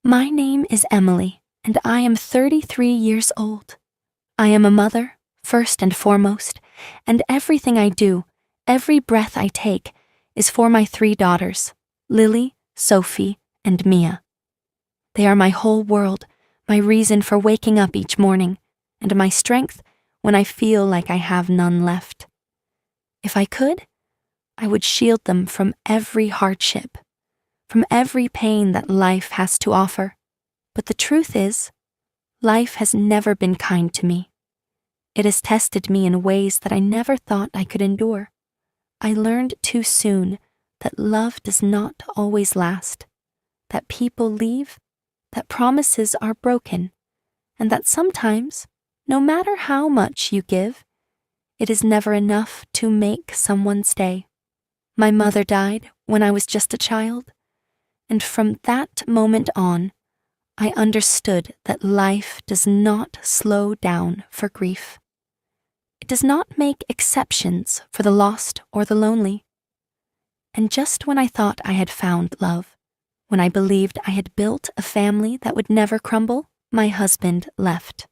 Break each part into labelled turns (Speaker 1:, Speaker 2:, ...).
Speaker 1: My name is Emily, and I am 33 years old. I am a mother, first and foremost, and everything I do, every breath I take, is for my 3 daughters, Lily, Sophie, and Mia. They are my whole world, my reason for waking up each morning, and my strength when I feel like I have none left. If I could, I would shield them from every hardship, from every pain that life has to offer. But the truth is, life has never been kind to me. It has tested me in ways that I never thought I could endure. I learned too soon that love does not always last, that people leave, that promises are broken, and that sometimes, no matter how much you give, it is never enough to make someone stay. My mother died when I was just a child, and from that moment on, I understood that life does not slow down for grief. It does not make exceptions for the lost or the lonely. And just when I thought I had found love, when I believed I had built a family that would never crumble, my husband left.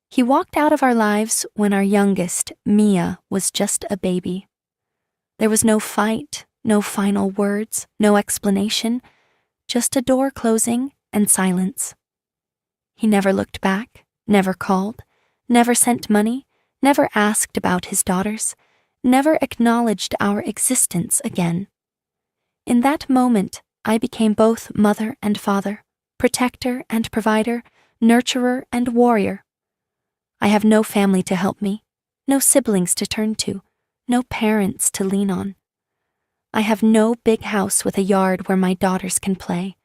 Speaker 1: He walked out of our lives when our youngest, Mia, was just a baby. There was no fight, no final words, no explanation, just a door closing and silence. He never looked back, never called, never sent money, never asked about his daughters, never acknowledged our existence again. In that moment, I became both mother and father, protector and provider, nurturer and warrior. I have no family to help me, no siblings to turn to, no parents to lean on. I have no big house with a yard where my daughters can play,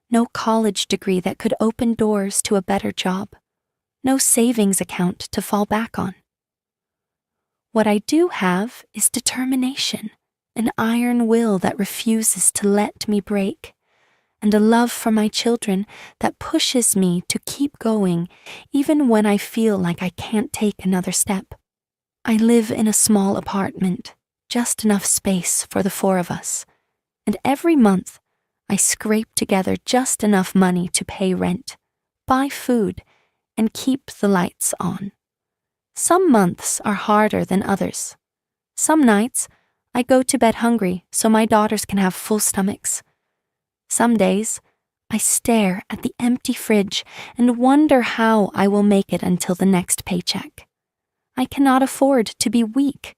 Speaker 1: no college degree that could open doors to a better job, no savings account to fall back on. What I do have is determination, an iron will that refuses to let me break, and a love for my children that pushes me to keep going even when I feel like I can't take another step. I live in a small apartment, just enough space for the 4 of us, and every month I scrape together just enough money to pay rent, buy food, and keep the lights on. Some months are harder than others. Some nights, I go to bed hungry so my daughters can have full stomachs. Some days, I stare at the empty fridge and wonder how I will make it until the next paycheck. I cannot afford to be weak.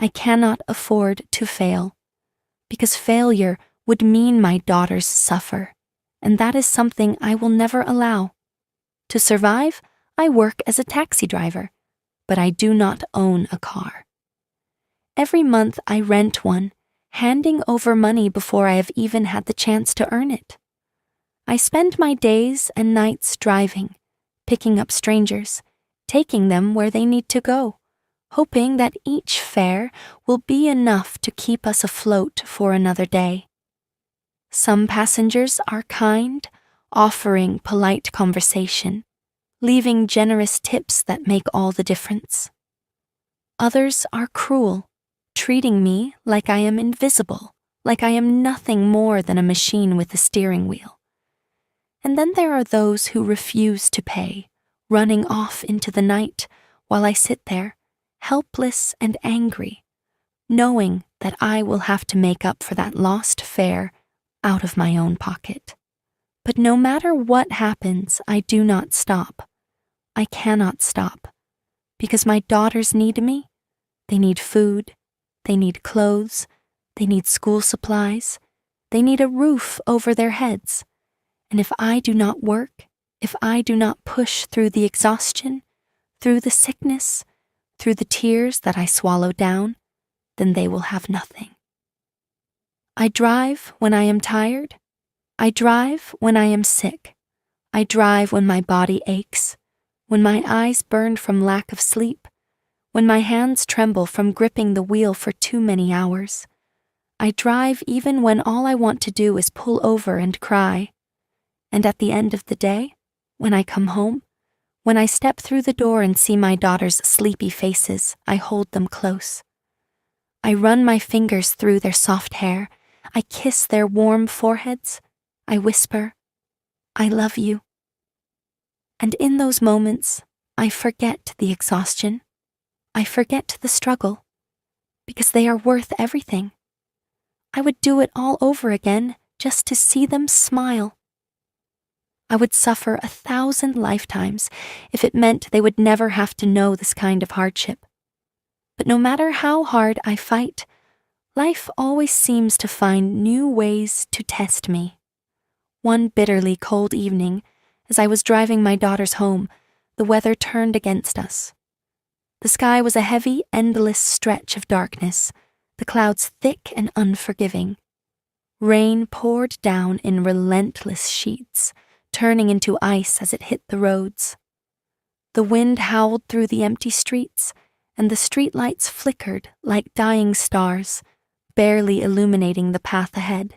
Speaker 1: I cannot afford to fail, because failure would mean my daughters suffer, and that is something I will never allow. To survive, I work as a taxi driver, but I do not own a car. Every month I rent one, handing over money before I have even had the chance to earn it. I spend my days and nights driving, picking up strangers, taking them where they need to go, hoping that each fare will be enough to keep us afloat for another day. Some passengers are kind, offering polite conversation, leaving generous tips that make all the difference. Others are cruel, treating me like I am invisible, like I am nothing more than a machine with a steering wheel. And then there are those who refuse to pay, running off into the night while I sit there, helpless and angry, knowing that I will have to make up for that lost fare out of my own pocket. But no matter what happens, I do not stop. I cannot stop, because my daughters need me. They need food, they need clothes, they need school supplies, they need a roof over their heads. And if I do not work, if I do not push through the exhaustion, through the sickness, through the tears that I swallow down, then they will have nothing. I drive when I am tired. I drive when I am sick. I drive when my body aches, when my eyes burn from lack of sleep, when my hands tremble from gripping the wheel for too many hours. I drive even when all I want to do is pull over and cry. And at the end of the day, when I come home, when I step through the door and see my daughters' sleepy faces, I hold them close. I run my fingers through their soft hair. I kiss their warm foreheads. I whisper, I love you. And in those moments, I forget the exhaustion. I forget the struggle, because they are worth everything. I would do it all over again just to see them smile. I would suffer 1,000 lifetimes if it meant they would never have to know this kind of hardship. But no matter how hard I fight, life always seems to find new ways to test me. One bitterly cold evening, as I was driving my daughters home, the weather turned against us. The sky was a heavy, endless stretch of darkness, the clouds thick and unforgiving. Rain poured down in relentless sheets, turning into ice as it hit the roads. The wind howled through the empty streets, and the streetlights flickered like dying stars, barely illuminating the path ahead.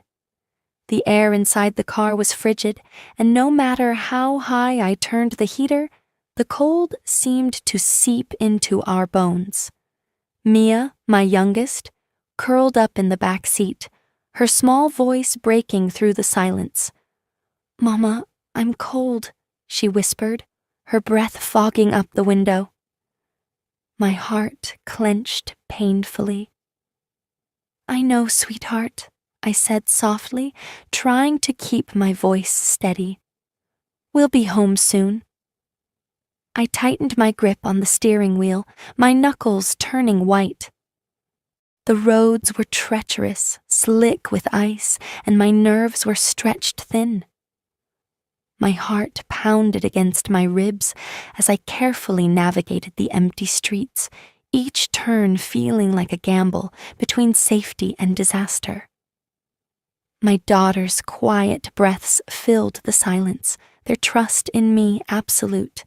Speaker 1: The air inside the car was frigid, and no matter how high I turned the heater, the cold seemed to seep into our bones. Mia, my youngest, curled up in the back seat, her small voice breaking through the silence. "Mama, I'm cold," she whispered, her breath fogging up the window. My heart clenched painfully. "I know, sweetheart," I said softly, trying to keep my voice steady. "We'll be home soon." I tightened my grip on the steering wheel, my knuckles turning white. The roads were treacherous, slick with ice, and my nerves were stretched thin. My heart pounded against my ribs as I carefully navigated the empty streets, each turn feeling like a gamble between safety and disaster. My daughters' quiet breaths filled the silence, their trust in me absolute.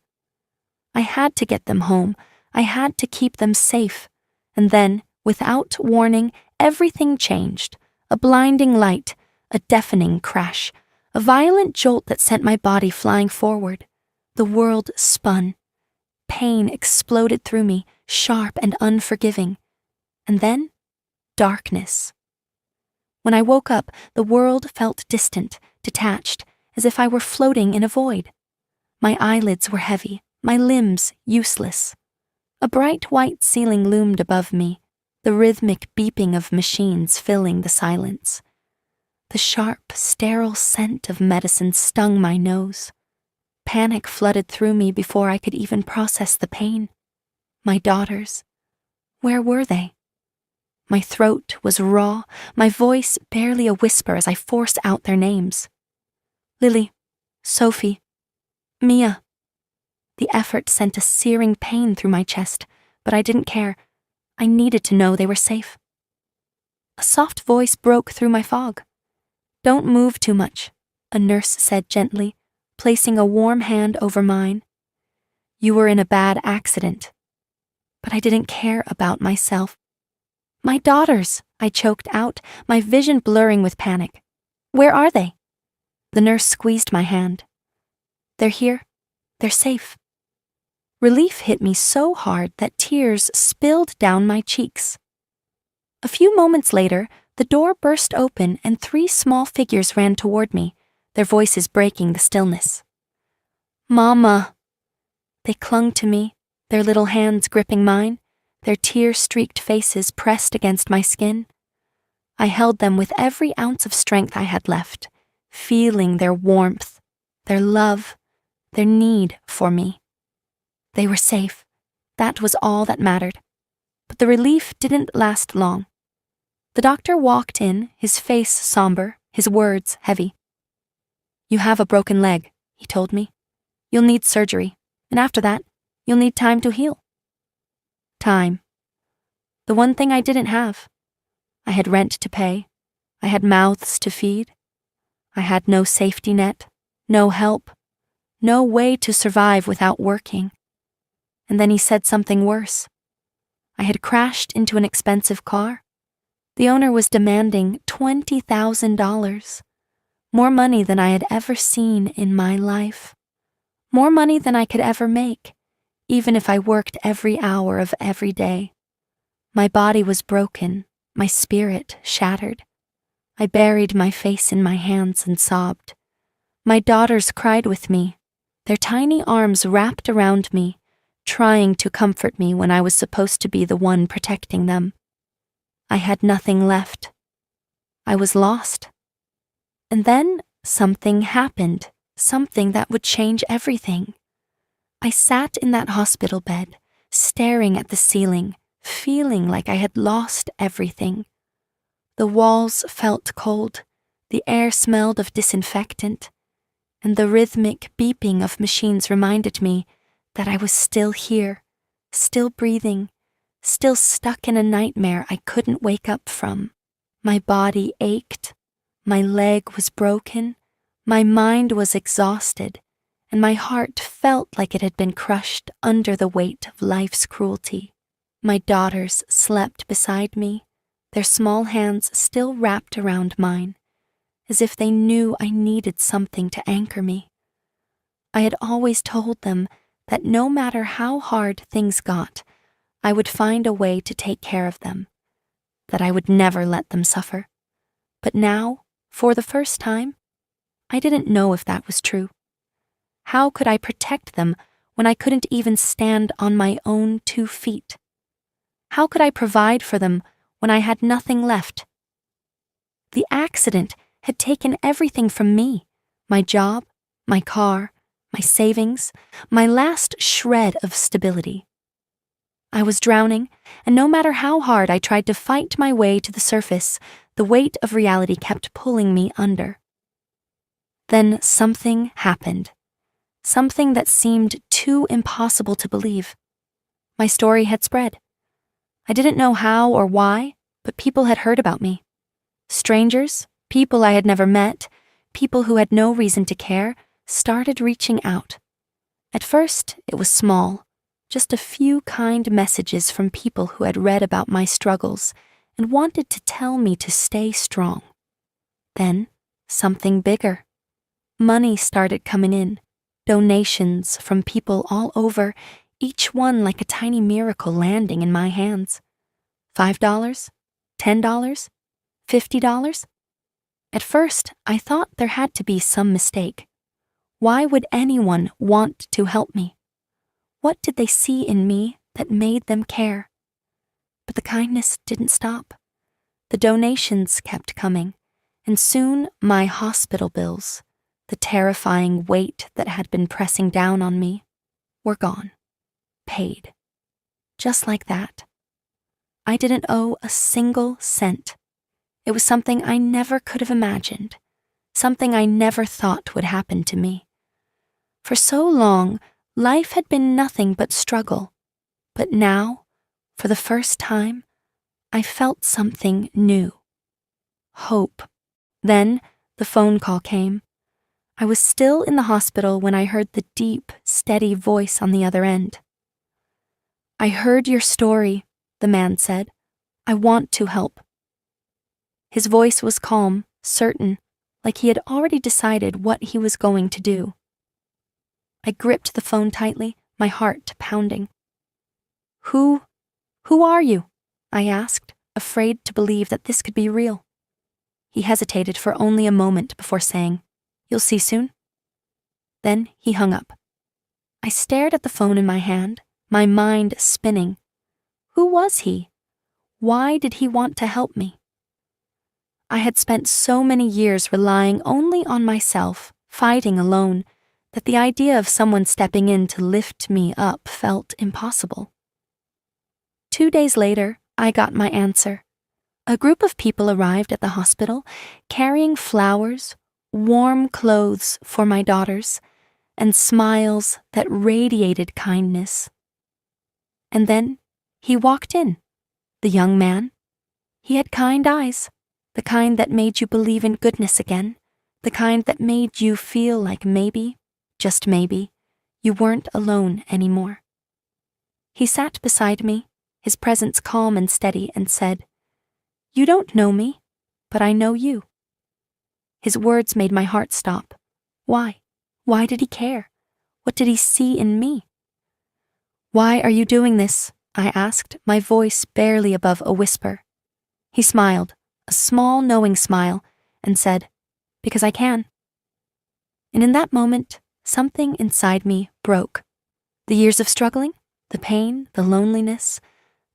Speaker 1: I had to get them home, I had to keep them safe, and then, without warning, everything changed. A blinding light, a deafening crash, a violent jolt that sent my body flying forward. The world spun. Pain exploded through me, sharp and unforgiving. And then, darkness. When I woke up, the world felt distant, detached, as if I were floating in a void. My eyelids were heavy, my limbs useless. A bright white ceiling loomed above me, the rhythmic beeping of machines filling the silence. The sharp, sterile scent of medicine stung my nose. Panic flooded through me before I could even process the pain. My daughters, where were they? My throat was raw, my voice barely a whisper as I forced out their names. Lily, Sophie, Mia. The effort sent a searing pain through my chest, but I didn't care. I needed to know they were safe. A soft voice broke through my fog. "Don't move too much," a nurse said gently, placing a warm hand over mine. "You were in a bad accident." But I didn't care about myself. "My daughters," I choked out, my vision blurring with panic. "Where are they?" The nurse squeezed my hand. "They're here. They're safe." Relief hit me so hard that tears spilled down my cheeks. A few moments later, the door burst open and 3 small figures ran toward me, their voices breaking the stillness. "Mama." They clung to me, their little hands gripping mine, their tear-streaked faces pressed against my skin. I held them with every ounce of strength I had left, feeling their warmth, their love, their need for me. They were safe. That was all that mattered. But the relief didn't last long. The doctor walked in, his face somber, his words heavy. "You have a broken leg," he told me. "You'll need surgery, and after that, you'll need time to heal." Time. The one thing I didn't have. I had rent to pay. I had mouths to feed. I had no safety net, no help, no way to survive without working. And then he said something worse. I had crashed into an expensive car. The owner was demanding $20,000. More money than I had ever seen in my life. More money than I could ever make, even if I worked every hour of every day. My body was broken, my spirit shattered. I buried my face in my hands and sobbed. My daughters cried with me, their tiny arms wrapped around me, trying to comfort me when I was supposed to be the one protecting them. I had nothing left. I was lost. And then something happened, something that would change everything. I sat in that hospital bed, staring at the ceiling, feeling like I had lost everything. The walls felt cold, the air smelled of disinfectant, and the rhythmic beeping of machines reminded me that I was still here, still breathing, still stuck in a nightmare I couldn't wake up from. My body ached, my leg was broken, my mind was exhausted, and my heart felt like it had been crushed under the weight of life's cruelty. My daughters slept beside me, their small hands still wrapped around mine, as if they knew I needed something to anchor me. I had always told them that no matter how hard things got, I would find a way to take care of them, that I would never let them suffer. But now, for the first time, I didn't know if that was true. How could I protect them when I couldn't even stand on my own 2 feet? How could I provide for them when I had nothing left? The accident had taken everything from me, my job, my car, my savings, my last shred of stability. I was drowning, and no matter how hard I tried to fight my way to the surface, the weight of reality kept pulling me under. Then something happened, something that seemed too impossible to believe. My story had spread. I didn't know how or why, but people had heard about me. Strangers, people I had never met, people who had no reason to care, started reaching out. At first, it was small, just a few kind messages from people who had read about my struggles and wanted to tell me to stay strong. Then, something bigger. Money started coming in, donations from people all over, each one like a tiny miracle landing in my hands. $5, $10, $50? At first, I thought there had to be some mistake. Why would anyone want to help me? What did they see in me that made them care? But the kindness didn't stop. The donations kept coming, and soon my hospital bills, the terrifying weight that had been pressing down on me, were gone, paid. Just like that. I didn't owe a single cent. It was something I never could have imagined, something I never thought would happen to me. For so long, life had been nothing but struggle, but now, for the first time, I felt something new. Hope. Then, the phone call came. I was still in the hospital when I heard the deep, steady voice on the other end. "I heard your story," the man said. "I want to help." His voice was calm, certain, like he had already decided what he was going to do. I gripped the phone tightly, my heart pounding. Who are you?" I asked, afraid to believe that this could be real. He hesitated for only a moment before saying, "You'll see soon." Then he hung up. I stared at the phone in my hand, my mind spinning. Who was he? Why did he want to help me? I had spent so many years relying only on myself, fighting alone, that the idea of someone stepping in to lift me up felt impossible. 2 days later, I got my answer. A group of people arrived at the hospital, carrying flowers, warm clothes for my daughters, and smiles that radiated kindness. And then he walked in, the young man. He had kind eyes, the kind that made you believe in goodness again, the kind that made you feel like maybe, just maybe, you weren't alone anymore. He sat beside me, his presence calm and steady, and said, "You don't know me, but I know you." His words made my heart stop. Why? Why did he care? What did he see in me? "Why are you doing this?" I asked, my voice barely above a whisper. He smiled, a small knowing smile, and said, "Because I can." And in that moment, something inside me broke. The years of struggling, the pain, the loneliness,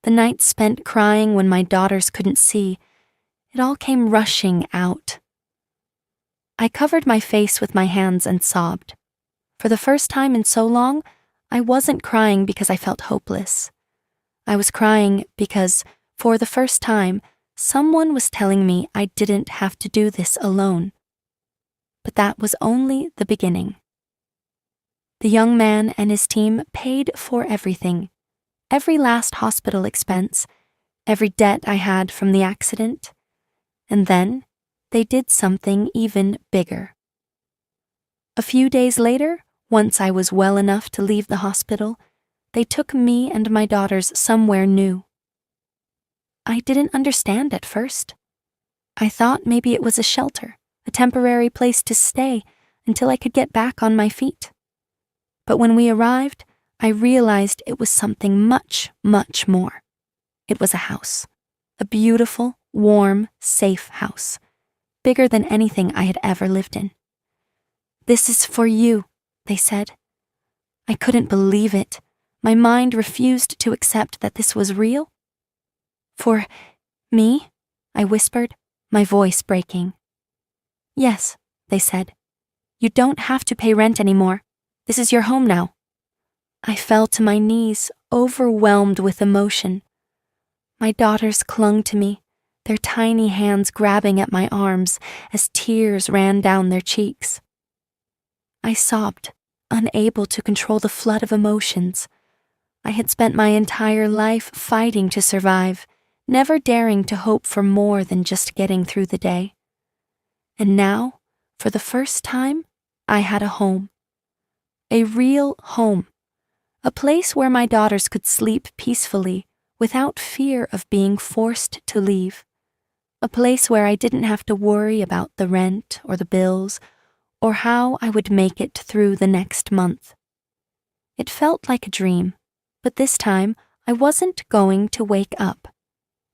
Speaker 1: the nights spent crying when my daughters couldn't see, it all came rushing out. I covered my face with my hands and sobbed. For the first time in so long, I wasn't crying because I felt hopeless. I was crying because, for the first time, someone was telling me I didn't have to do this alone. But that was only the beginning. The young man and his team paid for everything, every last hospital expense, every debt I had from the accident, and then they did something even bigger. A few days later, once I was well enough to leave the hospital, they took me and my daughters somewhere new. I didn't understand at first. I thought maybe it was a shelter, a temporary place to stay until I could get back on my feet. But when we arrived, I realized it was something much, much more. It was a house, a beautiful, warm, safe house, bigger than anything I had ever lived in. "This is for you," they said. I couldn't believe it. My mind refused to accept that this was real. "For me?" I whispered, my voice breaking. "Yes," they said. "You don't have to pay rent anymore. This is your home now." I fell to my knees, overwhelmed with emotion. My daughters clung to me, their tiny hands grabbing at my arms as tears ran down their cheeks. I sobbed, unable to control the flood of emotions. I had spent my entire life fighting to survive, never daring to hope for more than just getting through the day. And now, for the first time, I had a home. A real home. A place where my daughters could sleep peacefully without fear of being forced to leave. A place where I didn't have to worry about the rent or the bills or how I would make it through the next month. It felt like a dream, but this time I wasn't going to wake up.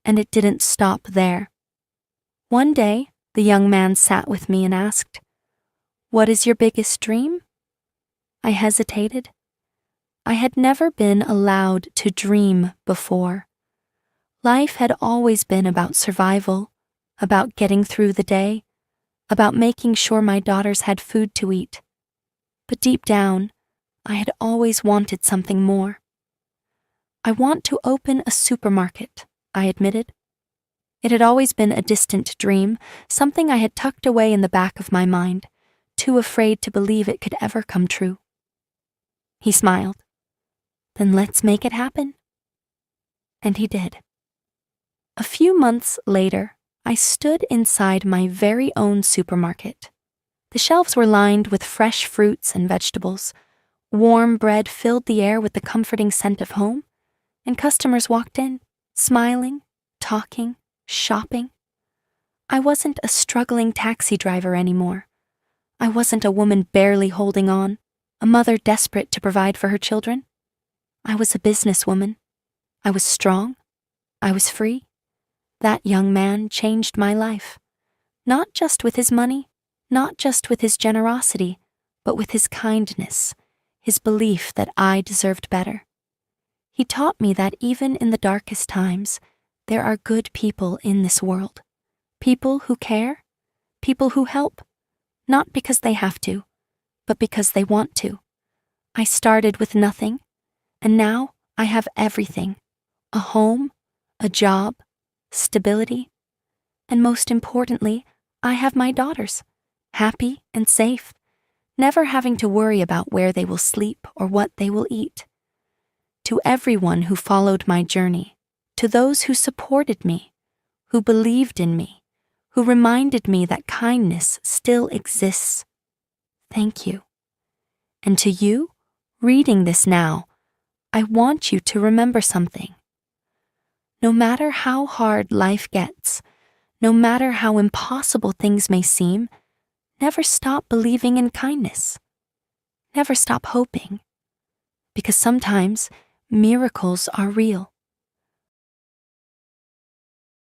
Speaker 1: And it didn't stop there. One day, the young man sat with me and asked, "What is your biggest dream?" I hesitated. I had never been allowed to dream before. Life had always been about survival, about getting through the day, about making sure my daughters had food to eat. But deep down, I had always wanted something more. "I want to open a supermarket," I admitted. It had always been a distant dream, something I had tucked away in the back of my mind, too afraid to believe it could ever come true. He smiled. "Then let's make it happen." And he did. A few months later, I stood inside my very own supermarket. The shelves were lined with fresh fruits and vegetables. Warm bread filled the air with the comforting scent of home, and customers walked in, smiling, talking, shopping. I wasn't a struggling taxi driver anymore. I wasn't a woman barely holding on, a mother desperate to provide for her children. I was a businesswoman. I was strong. I was free. That young man changed my life. Not just with his money, not just with his generosity, but with his kindness, his belief that I deserved better. He taught me that even in the darkest times, there are good people in this world. People who care, people who help, not because they have to, but because they want to. I started with nothing, and now I have everything: a home, a job, stability, and most importantly, I have my daughters, happy and safe, never having to worry about where they will sleep or what they will eat. To everyone who followed my journey, to those who supported me, who believed in me, who reminded me that kindness still exists, thank you. And to you, reading this now, I want you to remember something. No matter how hard life gets, no matter how impossible things may seem, never stop believing in kindness. Never stop hoping. Because sometimes miracles are real.